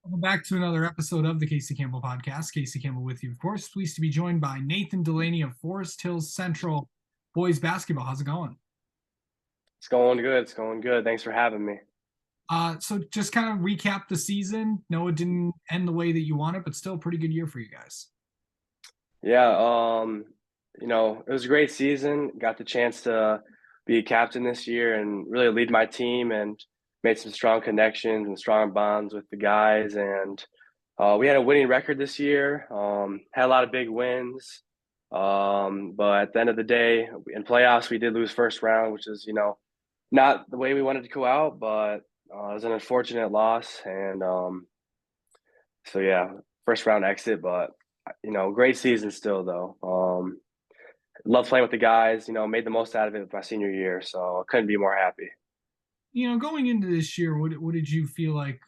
Welcome back to another episode of the Casey Campbell Podcast. Casey Campbell with you, of course. Pleased to be joined by Nathan Delaney of Forest Hills Central Boys Basketball. How's it going? It's going good. It's going good. Thanks for having me. So just kind of recap the season. No, it didn't end the way that you wanted, but still a pretty good year for you guys. Yeah, it was a great season. Got the chance to be a captain this year and really lead my team and made some strong connections and strong bonds with the guys. And we had a winning record this year. Had a lot of big wins. But at the end of the day, in playoffs, we did lose first round, which is, not the way we wanted to go out, but it was an unfortunate loss. And so yeah, first round exit, but great season still though. Love playing with the guys. Made the most out of it with my senior year, so I couldn't be more happy. Going into this year, what did you feel like?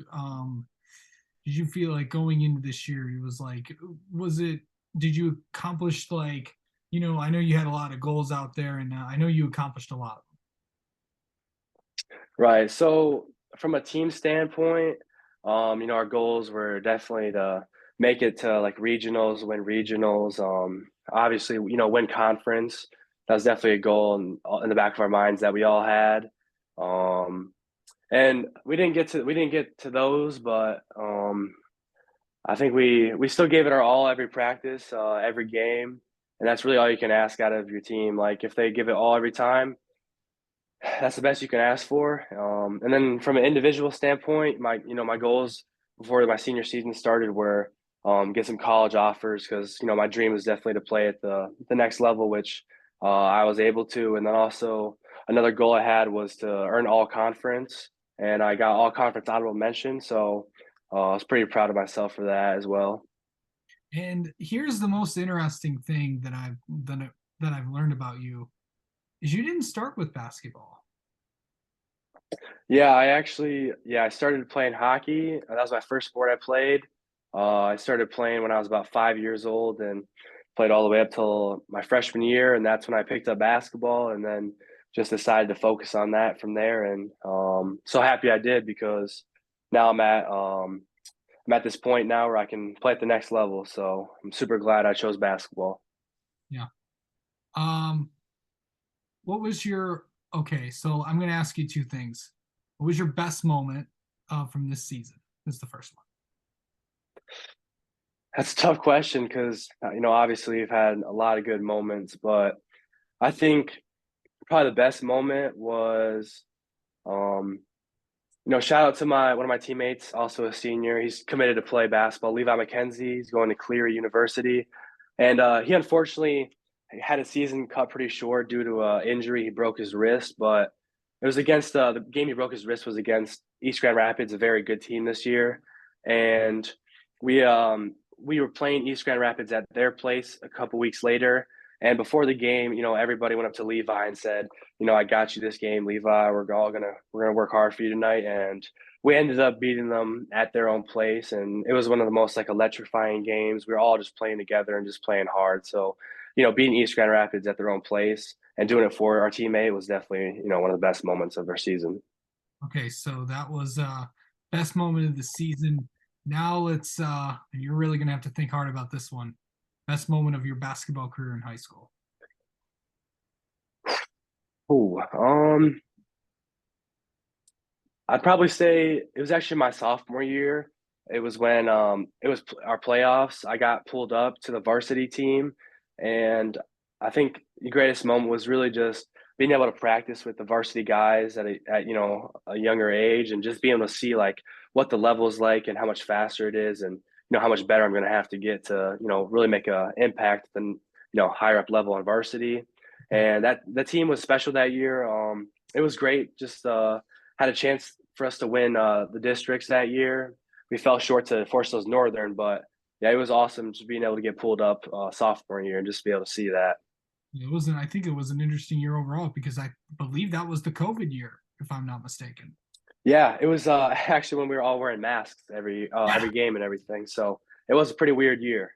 Did you feel like going into this year, it was like, was it? Did you accomplish I know you had a lot of goals out there, and I know you accomplished a lot of Right. So from a team standpoint, our goals were definitely to make it to like regionals, win regionals. Obviously, win conference. That was definitely a goal in the back of our minds that we all had. Um, and we didn't get to those, but I think we still gave it our all every practice, every game, and that's really all you can ask out of your team. Like if they give it all every time, that's the best you can ask for. And then from an individual standpoint, my goals before my senior season started were get some college offers because my dream was definitely to play at the next level, which I was able to. And then also another goal I had was to earn all conference, and I got all conference honorable mention. So I was pretty proud of myself for that as well. it. And here's the most interesting thing that I've learned about you is you didn't start with basketball. I started playing hockey. That was my first sport I played. I started playing when I was about 5 years old and played all the way up till my freshman year, and that's when I picked up basketball and then just decided to focus on that from there. And so happy I did because now I'm at this point now where I can play at the next level. So I'm super glad I chose basketball. Yeah. Um, what was your okay? So I'm going to ask you two things. What was your best moment from this season? This is the first one. That's a tough question because obviously we've had a lot of good moments, but I think probably the best moment was um, shout out to my one of my teammates, also a senior. He's committed to play basketball. Levi McKenzie. He's going to Cleary University, and he unfortunately had a season cut pretty short due to an injury. He broke his wrist, but it was against the game he broke his wrist was against East Grand Rapids, a very good team this year, and we were playing East Grand Rapids at their place a couple weeks later. And before the game, everybody went up to Levi and said, I got you this game, Levi. We're gonna work hard for you tonight. And we ended up beating them at their own place, and it was one of the most like electrifying games. We were all just playing together and just playing hard. So, beating East Grand Rapids at their own place and doing it for our teammate was definitely one of the best moments of our season. Okay, so that was best moment of the season. Now let's and you're really going to have to think hard about this one. Best moment of your basketball career in high school. Ooh, I'd probably say it was actually my sophomore year. It was when it was our playoffs. I got pulled up to the varsity team, and I think the greatest moment was really just being able to practice with the varsity guys at a younger age, and just being able to see like what the level is like and how much faster it is, and how much better I'm going to have to get to really make a impact than higher up level on varsity. And that the team was special that year. It was great. Just had a chance for us to win the districts that year. We fell short to Forest Hills Northern, but yeah, it was awesome just being able to get pulled up sophomore year and just be able to see that. I think it was an interesting year overall because I believe that was the COVID year, if I'm not mistaken. Yeah, it was actually when we were all wearing masks Yeah. every game and everything. So it was a pretty weird year.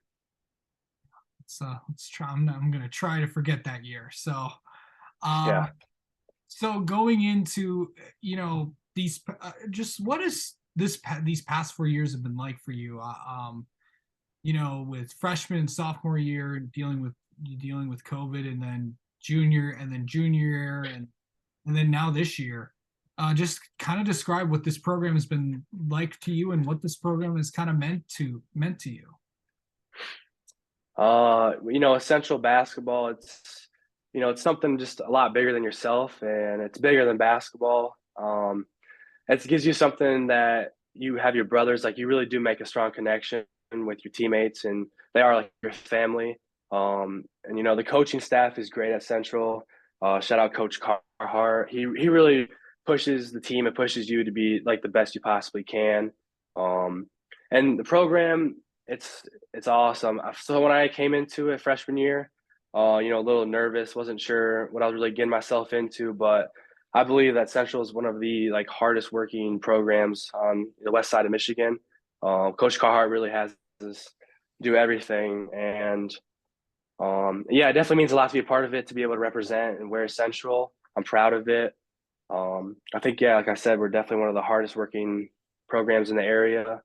Let's try. I'm going to try to forget that year. Uh, Yeah. so going into these just what is these past 4 years have been like for you. With freshman and sophomore year dealing with COVID, and then junior year, and then now this year. Just kind of describe what this program has been like to you, and what this program has kind of meant to you. Essential basketball, it's something just a lot bigger than yourself, and it's bigger than basketball. It gives you something that you have your brothers, like you really do make a strong connection with your teammates, and they are like your family. And the coaching staff is great at Central. Shout out Coach Carhart. He really pushes the team and pushes you to be like the best you possibly can. Um, and the program, it's awesome. So when I came into it freshman year, a little nervous, wasn't sure what I was really getting myself into, but I believe that Central is one of the like hardest working programs on the west side of Michigan. Coach Carhart really has us do everything, and yeah, it definitely means a lot to be a part of it, to be able to represent and wear Central. I'm proud of it. I think, yeah, like I said, we're definitely one of the hardest working programs in the area,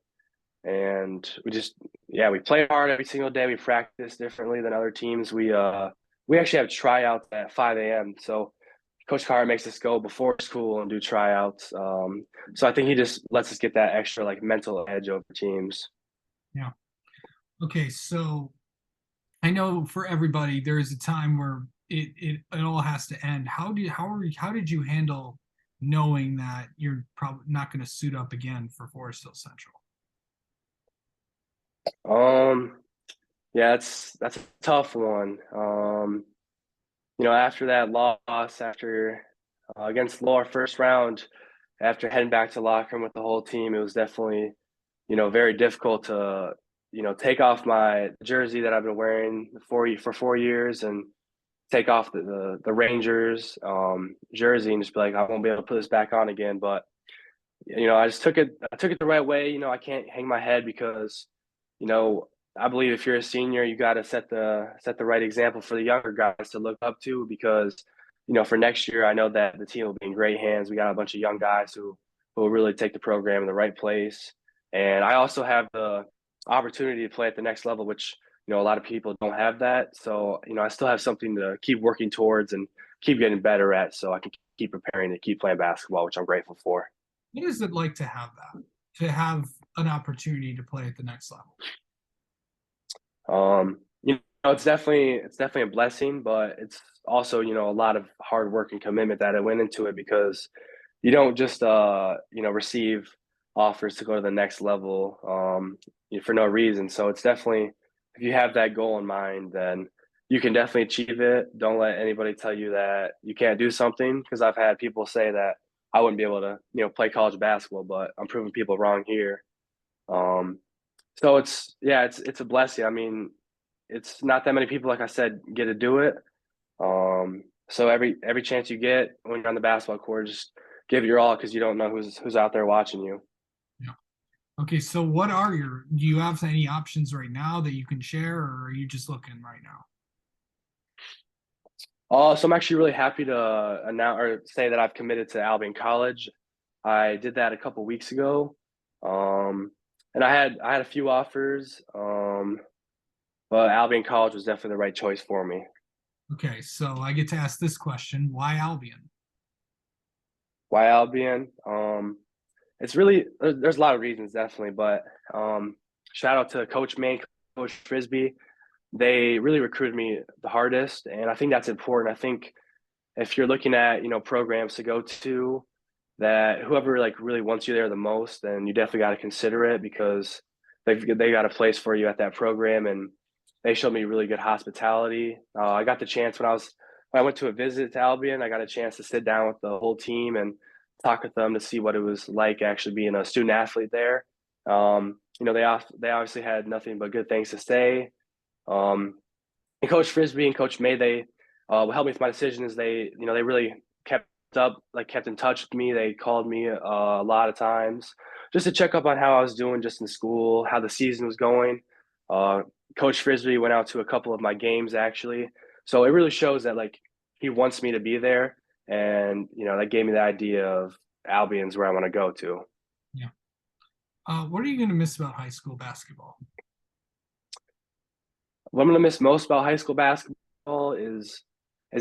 and we play hard every single day. We practice differently than other teams. We actually have tryouts at 5 a.m. So Coach Carr makes us go before school and do tryouts. So I think he just lets us get that extra like mental edge over teams. Yeah. Okay, so I know for everybody there is a time where it all has to end. How did you handle knowing that you're probably not going to suit up again for Forest Hill Central? Um, yeah, that's a tough one. After that loss, after against Lower first round, after heading back to locker room with the whole team, it was definitely, very difficult to, take off my jersey that I've been wearing for 4 years, and take off the Rangers jersey, and just be like, I won't be able to put this back on again. But I took it the right way. I can't hang my head because, you know, I believe if you're a senior, you got to set the right example for the younger guys to look up to, because, for next year, I know that the team will be in great hands. We got a bunch of young guys who will really take the program in the right place. And I also have the opportunity to play at the next level, which, a lot of people don't have that. So, I still have something to keep working towards and keep getting better at, so I can keep preparing to keep playing basketball, which I'm grateful for. What is it like to have that? To have an opportunity to play at the next level? It's definitely a blessing, but it's also, a lot of hard work and commitment that I went into it, because you don't just receive offers to go to the next level for no reason. So it's definitely, if you have that goal in mind, then you can definitely achieve it. Don't let anybody tell you that you can't do something, because I've had people say that I wouldn't be able to, play college basketball, but I'm proving people wrong here. Um, so it's a blessing. I mean, it's not that many people, like I said, get to do it. So every chance you get when you're on the basketball court, just give it your all, because you don't know who's out there watching you. Yeah. Okay, so do you have any options right now that you can share, or are you just looking right now? So I'm actually really happy to announce or say that I've committed to Albion College. I did that a couple weeks ago, and I had a few offers, but Albion College was definitely the right choice for me. Okay, so I get to ask this question: why Albion? Why Albion? It's really there's a lot of reasons, definitely, but shout out to Coach Main, Coach Frisbee. They really recruited me the hardest, and I think that's important. I think if you're looking at programs to go to, that whoever like really wants you there the most, then you definitely got to consider it, because they got a place for you at that program, and they showed me really good hospitality. I got the chance when I went to a visit to Albion, I got a chance to sit down with the whole team and talk with them to see what it was like actually being a student athlete there. They obviously had nothing but good things to say. Um, and Coach Frisbee and Coach May, they helped me with my decisions. They really kept in touch with me. They called me a lot of times just to check up on how I was doing just in school, how the season was going. Uh, Coach Frisbee went out to a couple of my games actually, so it really shows that like he wants me to be there, and that gave me the idea of Albion's where I want to go to. Yeah. What are you going to miss about high school basketball? What I'm gonna miss most about high school basketball is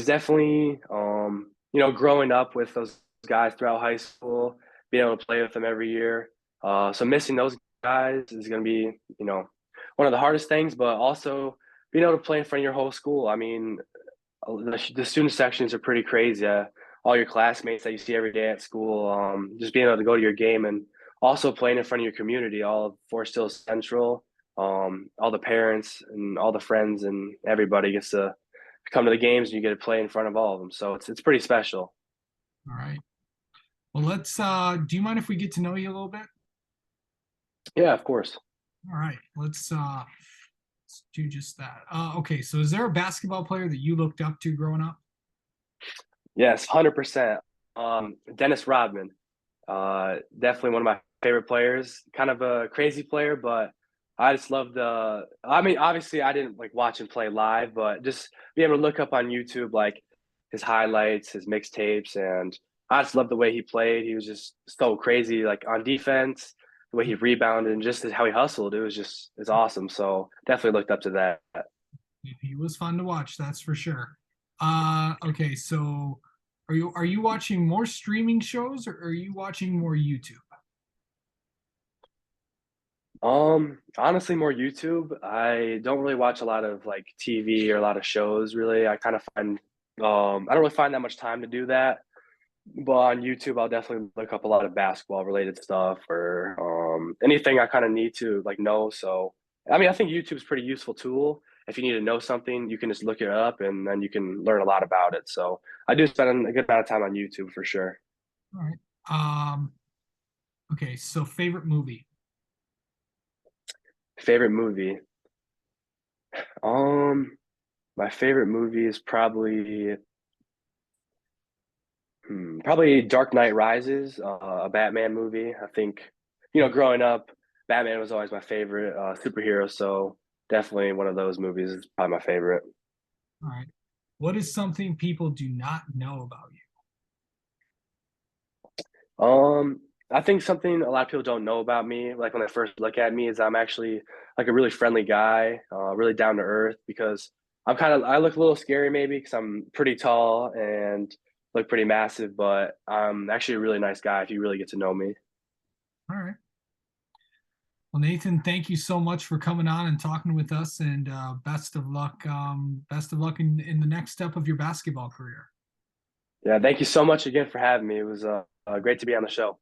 definitely growing up with those guys throughout high school, being able to play with them every year. So missing those guys is gonna be one of the hardest things, but also being able to play in front of your whole school. I mean, the student sections are pretty crazy. All your classmates that you see every day at school, just being able to go to your game and also playing in front of your community, all of Forest Hill Central, all the parents and all the friends and everybody gets to come to the games and you get to play in front of all of them. So it's pretty special. All right. Well, do you mind if we get to know you a little bit? Yeah, of course. All right. Let's do just that. Okay. So is there a basketball player that you looked up to growing up? Yes, 100%. Dennis Rodman, definitely one of my favorite players. Kind of a crazy player, but I just love the. I mean, obviously, I didn't like watch him play live, but just be able to look up on YouTube like his highlights, his mixtapes, and I just love the way he played. He was just so crazy, like on defense, the way he rebounded, and just how he hustled. It's awesome. So definitely looked up to that. He was fun to watch, that's for sure. Okay. So are you watching more streaming shows or are you watching more YouTube? Honestly, more YouTube. I don't really watch a lot of like TV or a lot of shows really. I kind of find I don't really find that much time to do that. But on YouTube, I'll definitely look up a lot of basketball related stuff or anything I kind of need to like know. So I mean, I think YouTube's a pretty useful tool. If you need to know something, you can just look it up and then you can learn a lot about it. So I do spend a good amount of time on YouTube for sure. All right. Um, okay, so favorite movie. Favorite movie. Um, my favorite movie is probably Dark Knight Rises, a Batman movie. I think, growing up, Batman was always my favorite superhero. So definitely one of those movies is probably my favorite. All right. What is something people do not know about you? I think something a lot of people don't know about me, like when they first look at me, is I'm actually like a really friendly guy, really down to earth. Because I look a little scary maybe because I'm pretty tall and look pretty massive, but I'm actually a really nice guy if you really get to know me. All right. Well, Nathan, thank you so much for coming on and talking with us, and best of luck. Best of luck in the next step of your basketball career. Yeah, thank you so much again for having me. It was great to be on the show.